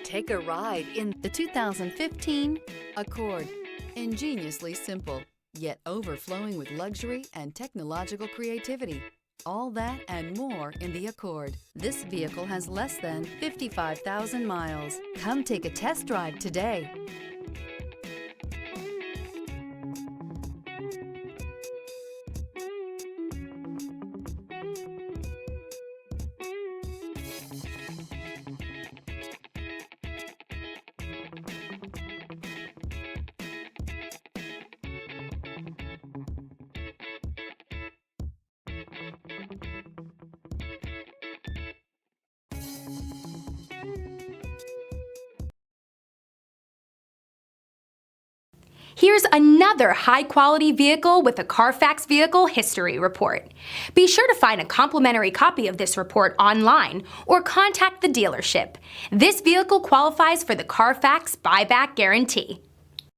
Take a ride in the 2015 Accord. Ingeniously simple, yet overflowing with luxury and technological creativity. All that and more in the Accord. This vehicle has less than 55,000 miles. Come take a test drive today. Here's another high-quality vehicle with a Carfax Vehicle History Report. Be sure to find a complimentary copy of this report online or contact the dealership. This vehicle qualifies for the Carfax Buyback Guarantee.